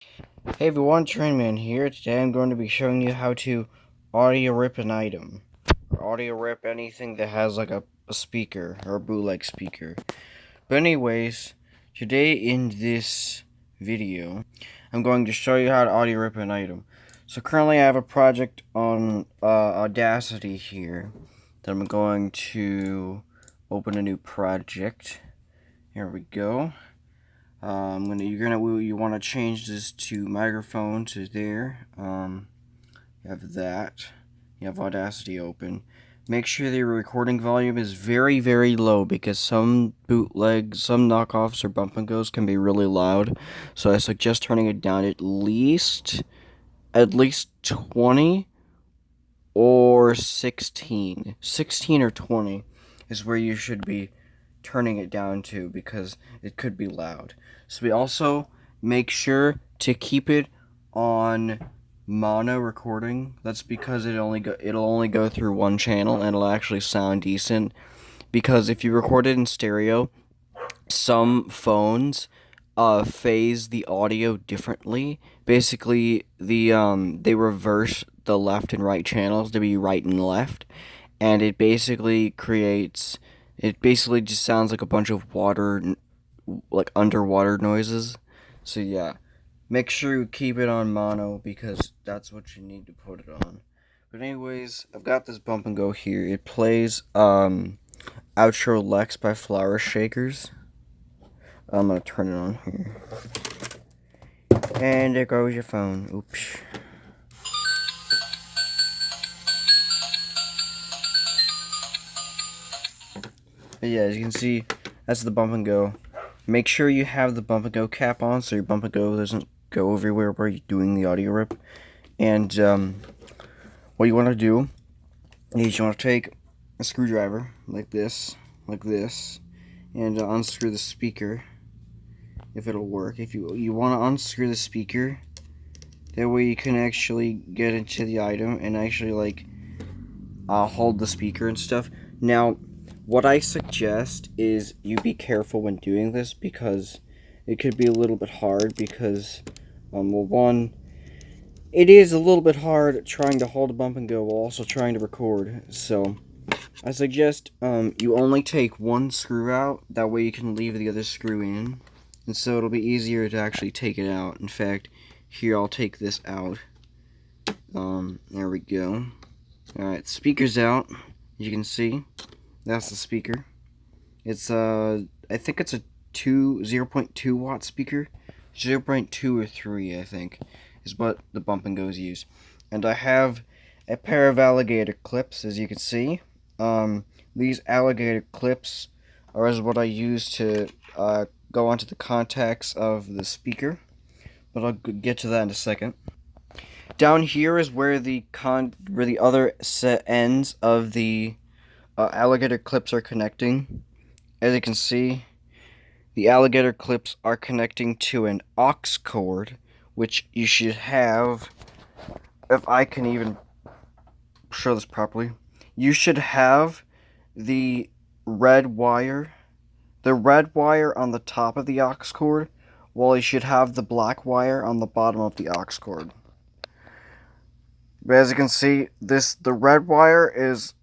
Hey everyone, Trainman here. Today I'm going to be showing you how to audio rip an item. Or audio rip anything that has like a speaker or a bootleg speaker. But anyways, today in this video, I'm going to show you how to audio rip an item. So currently I have a project on Audacity here that I'm going to open a new project. Here we go. You want to change this to microphone to there. You have that. You have Audacity open. Make sure that your recording volume is very, very low because some bootlegs, some knockoffs or bump and goes can be really loud. So I suggest turning it down at least 20 or 16. 16 or 20 is where you should be turning it down to because it could be loud. So we also make sure to keep it on mono recording. That's because it'll only go through one channel and it'll actually sound decent. Because if you record it in stereo, some phones phase the audio differently. Basically, they reverse the left and right channels to be right and left, and it basically just sounds like a bunch of water, like underwater noises. So yeah, make sure you keep it on mono because that's what you need to put it on. But anyways, I've got this bump and go here. It plays Outro Lex by Flower Shakers. I'm gonna turn it on here. And there goes your phone. Oops. But yeah, as you can see, that's the bump and go. Make sure you have the bump and go cap on so your bump and go doesn't go everywhere where you're doing the audio rip. And what you want to do is you want to take a screwdriver like this, and unscrew the speaker. If it'll work, if you want to unscrew the speaker, that way you can actually get into the item and actually hold the speaker and stuff. Now, what I suggest is you be careful when doing this because it could be a little bit hard because, well, one, it is a little bit hard trying to hold a bump and go while also trying to record. So, I suggest you only take one screw out. That way you can leave the other screw in. And so it'll be easier to actually take it out. In fact, here I'll take this out. There we go. Alright, speaker's out. As you can see, that's the speaker. It's I think it's a 0.2 watt speaker. 0.2 or 3, I think, is what the bump and goes use. And I have a pair of alligator clips, as you can see. These alligator clips are what I use to go onto the contacts of the speaker, but I'll get to that in a second. Down here is where the other set ends of the alligator clips are connecting. As you can see, the alligator clips are connecting to an aux cord, which you should have, if I can even show this properly, you should have the red wire on the top of the aux cord, while you should have the black wire on the bottom of the aux cord. But as you can see, the red wire is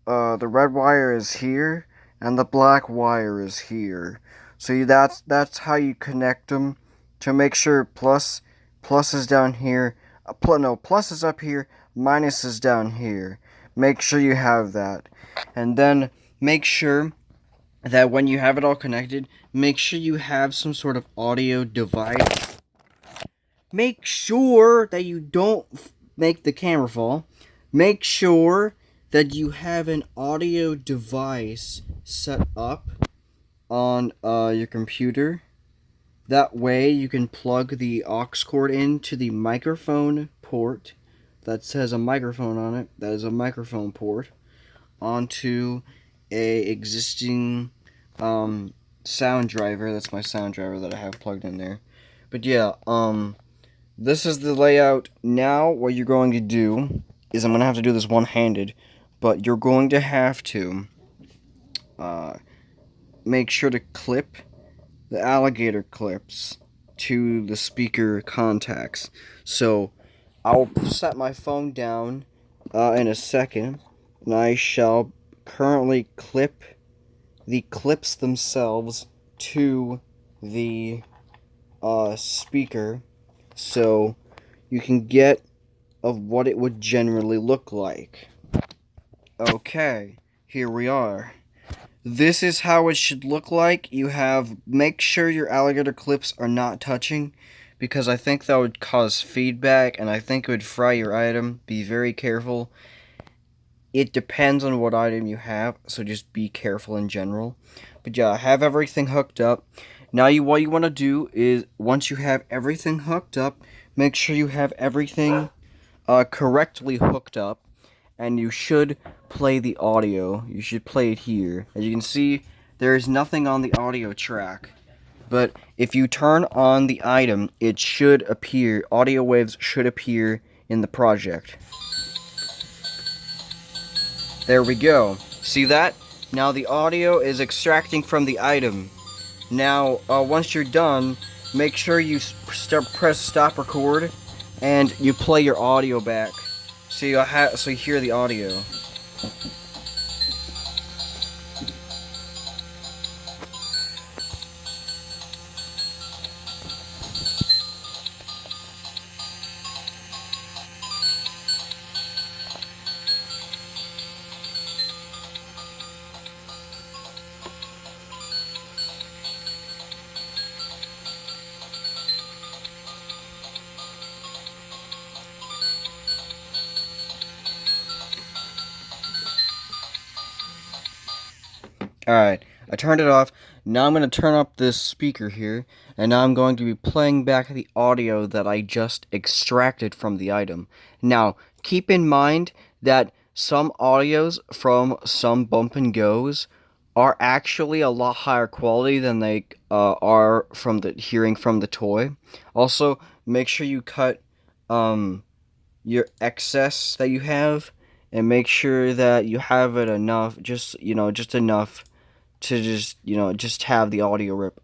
here, and the black wire is here. So that's how you connect them to make sure plus is down here. Plus is up here, minus is down here. Make sure you have that, and then make sure that when you have it all connected, make sure you have some sort of audio device. Make sure that you don't make the camera fall. Make sure that you have an audio device set up on your computer. That way you can plug the aux cord into the microphone port that says a microphone on it. That is a microphone port onto a existing sound driver. That's my sound driver that I have plugged in there. But yeah, this is the layout. Now what you're going to do is, I'm going to have to do this one-handed, but you're going to have to make sure to clip the alligator clips to the speaker contacts. So I'll set my phone down in a second, and I shall currently clip the clips themselves to the speaker, so you can get of what it would generally look like. Okay, here we are. This is how it should look like. Make sure your alligator clips are not touching, because I think that would cause feedback, and I think it would fry your item. Be very careful. It depends on what item you have, so just be careful in general. But yeah, have everything hooked up. Now what you want to do is, once you have everything hooked up, make sure you have everything correctly hooked up, and you should play the audio. You should play it here. As you can see, there is nothing on the audio track. But if you turn on the item, it should appear, audio waves should appear in the project. There we go. See that? Now the audio is extracting from the item. Now, once you're done, make sure you press stop record, and you play your audio back, so you hear the audio. Alright, I turned it off. Now I'm going to turn up this speaker here, and now I'm going to be playing back the audio that I just extracted from the item. Now, keep in mind that some audios from some bump and goes are actually a lot higher quality than they are from hearing from the toy. Also, make sure you cut your excess that you have, and make sure that you have it enough, just enough to just have the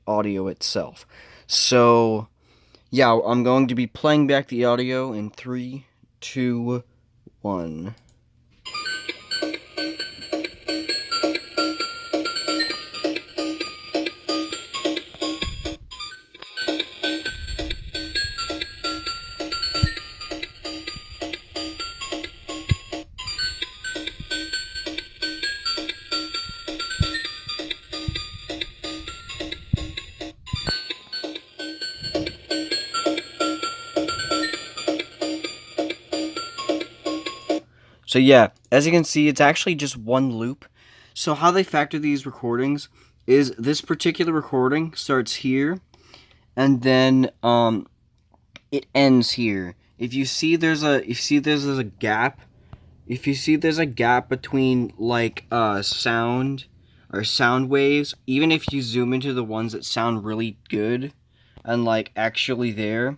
audio itself. So yeah, I'm going to be playing back the audio in 3, 2, 1. So yeah, as you can see, it's actually just one loop. So how they factor these recordings is this particular recording starts here, and then it ends here. If you see there's a gap, between like sound or sound waves, even if you zoom into the ones that sound really good and like actually there,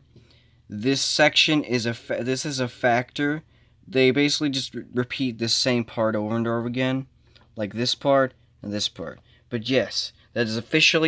this section is this is a factor. They basically just repeat the same part over and over again, like this part and this part. But yes, that is officially